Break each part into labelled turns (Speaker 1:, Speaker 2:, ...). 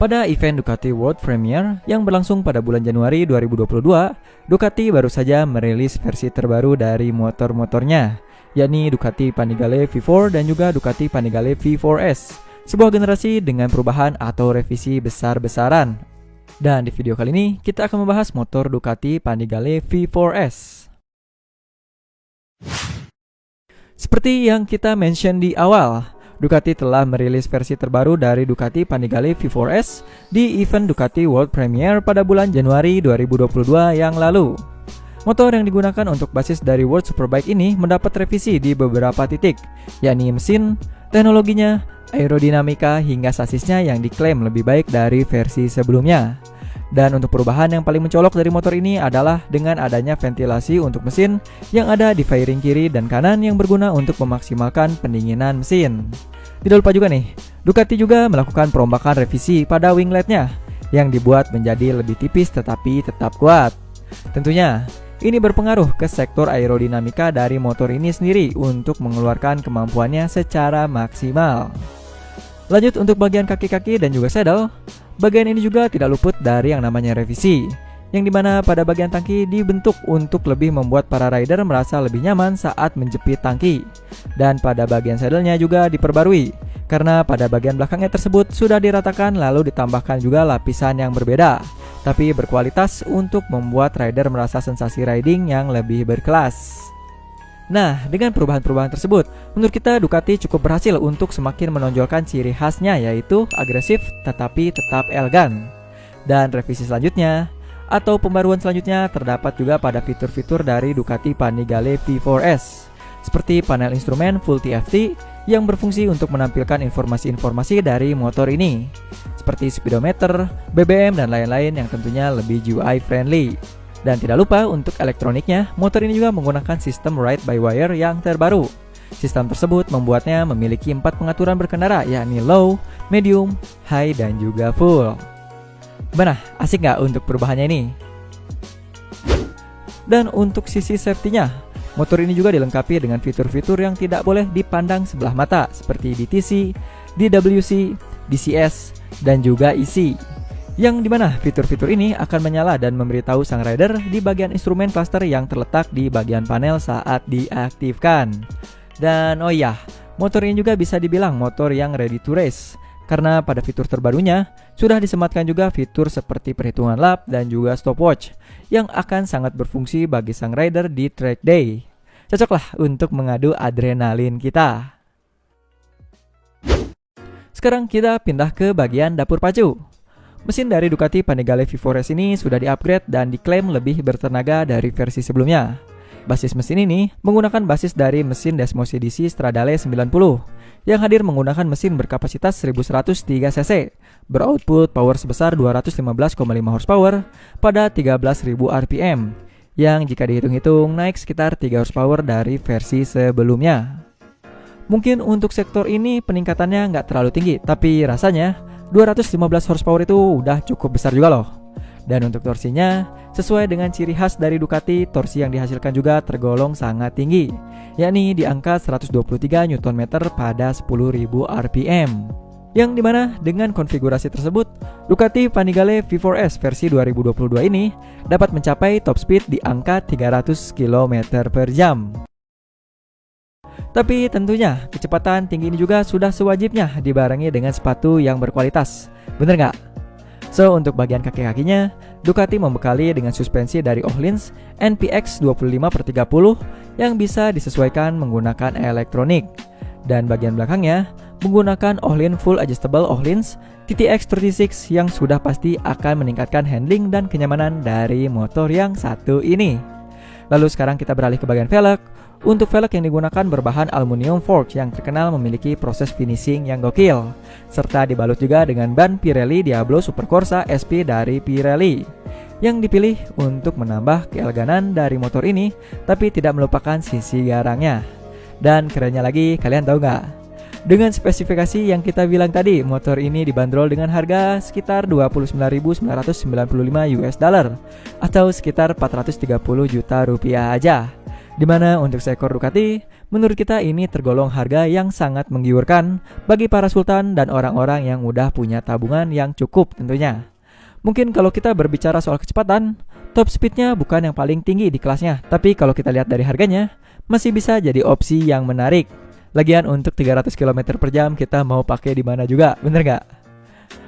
Speaker 1: Pada event Ducati World Premiere yang berlangsung pada bulan Januari 2022, Ducati baru saja merilis versi terbaru dari motor-motornya, yakni Ducati Panigale V4 dan juga Ducati Panigale V4S, sebuah generasi dengan perubahan atau revisi besar-besaran. Dan di video kali ini, kita akan membahas motor Ducati Panigale V4S. Seperti yang kita mention di awal, Ducati telah merilis versi terbaru dari Ducati Panigale V4S di event Ducati World Premiere pada bulan Januari 2022 yang lalu. Motor yang digunakan untuk basis dari World Superbike ini mendapat revisi di beberapa titik, yakni mesin, teknologinya, aerodinamika hingga sasisnya yang diklaim lebih baik dari versi sebelumnya. Dan untuk perubahan yang paling mencolok dari motor ini adalah dengan adanya ventilasi untuk mesin yang ada di fairing kiri dan kanan yang berguna untuk memaksimalkan pendinginan mesin. Tidak lupa juga nih, Ducati juga melakukan perombakan revisi pada wingletnya yang dibuat menjadi lebih tipis tetapi tetap kuat. Tentunya, ini berpengaruh ke sektor aerodinamika dari motor ini sendiri untuk mengeluarkan kemampuannya secara maksimal. Lanjut untuk bagian kaki-kaki dan juga saddle. Bagian ini juga tidak luput dari yang namanya revisi, yang dimana pada bagian tangki dibentuk untuk lebih membuat para rider merasa lebih nyaman saat menjepit tangki. Dan pada bagian saddle-nya juga diperbarui, karena pada bagian belakangnya tersebut sudah diratakan lalu ditambahkan juga lapisan yang berbeda, tapi berkualitas untuk membuat rider merasa sensasi riding yang lebih berkelas. Nah, dengan perubahan-perubahan tersebut, menurut kita Ducati cukup berhasil untuk semakin menonjolkan ciri khasnya, yaitu agresif tetapi tetap elegan. Dan revisi selanjutnya, atau pembaruan selanjutnya terdapat juga pada fitur-fitur dari Ducati Panigale V4S, seperti panel instrumen full TFT yang berfungsi untuk menampilkan informasi-informasi dari motor ini, seperti speedometer, BBM, dan lain-lain yang tentunya lebih GUI friendly. Dan tidak lupa untuk elektroniknya, motor ini juga menggunakan sistem ride-by-wire yang terbaru. Sistem tersebut membuatnya memiliki 4 pengaturan berkendara, yakni low, medium, high, dan juga full. Gimana? Asik nggak untuk perubahannya ini? Dan untuk sisi safety-nya, motor ini juga dilengkapi dengan fitur-fitur yang tidak boleh dipandang sebelah mata, seperti DTC, DWC, DCS, dan juga EC. Yang dimana fitur-fitur ini akan menyala dan memberitahu sang rider di bagian instrumen cluster yang terletak di bagian panel saat diaktifkan. Dan oh iya, motor ini juga bisa dibilang motor yang ready to race, karena pada fitur terbarunya sudah disematkan juga fitur seperti perhitungan lap dan juga stopwatch yang akan sangat berfungsi bagi sang rider di track day. Cocoklah untuk mengadu adrenalin kita. Sekarang kita pindah ke bagian dapur pacu. Mesin dari Ducati Panigale V4S ini sudah di-upgrade dan diklaim lebih bertenaga dari versi sebelumnya. Basis mesin ini menggunakan basis dari mesin Desmo CDC Stradale 90 yang hadir menggunakan mesin berkapasitas 1103 cc, beroutput power sebesar 215,5 horsepower pada 13.000 rpm, yang jika dihitung-hitung naik sekitar 3 horsepower dari versi sebelumnya. Mungkin untuk sektor ini peningkatannya nggak terlalu tinggi, tapi rasanya 215 horsepower itu udah cukup besar juga loh. Dan untuk torsinya, sesuai dengan ciri khas dari Ducati, torsi yang dihasilkan juga tergolong sangat tinggi, yakni di angka 123 Nm pada 10.000 rpm. Yang dimana dengan konfigurasi tersebut, Ducati Panigale V4S versi 2022 ini dapat mencapai top speed di angka 300 km/jam. Tapi tentunya kecepatan tinggi ini juga sudah sewajibnya dibarengi dengan sepatu yang berkualitas. Bener nggak? So, untuk bagian kaki-kakinya, Ducati membekali dengan suspensi dari Öhlins NPX 25/30 yang bisa disesuaikan menggunakan elektronik. Dan bagian belakangnya menggunakan Öhlins Full Adjustable Öhlins TTX36 yang sudah pasti akan meningkatkan handling dan kenyamanan dari motor yang satu ini. Lalu sekarang kita beralih ke bagian velg. Untuk velg yang digunakan berbahan aluminium forged yang terkenal memiliki proses finishing yang gokil, serta dibalut juga dengan ban Pirelli Diablo Supercorsa SP dari Pirelli, yang dipilih untuk menambah keeleganan dari motor ini, tapi tidak melupakan sisi garangnya. Dan kerennya lagi, kalian tahu nggak? Dengan spesifikasi yang kita bilang tadi, motor ini dibanderol dengan harga sekitar 29.995 US dollar atau sekitar 430 juta rupiah aja. Dimana untuk seekor Ducati Menurut kita ini tergolong harga yang sangat menggiurkan bagi para sultan dan orang-orang yang udah punya tabungan yang cukup tentunya. Mungkin kalau kita berbicara soal kecepatan, top speednya bukan yang paling tinggi di kelasnya, tapi kalau kita lihat dari harganya, masih bisa jadi opsi yang menarik. Lagian untuk 300 km per jam kita mau pakai di mana juga, bener gak?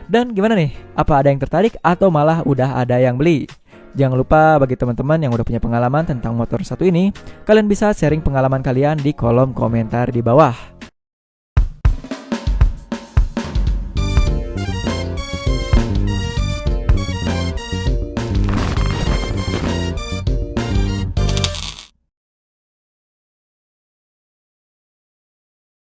Speaker 1: Dan gimana nih? Apa ada yang tertarik atau malah udah ada yang beli? Jangan lupa bagi teman-teman yang udah punya pengalaman tentang motor satu ini, kalian bisa sharing pengalaman kalian di kolom komentar di bawah.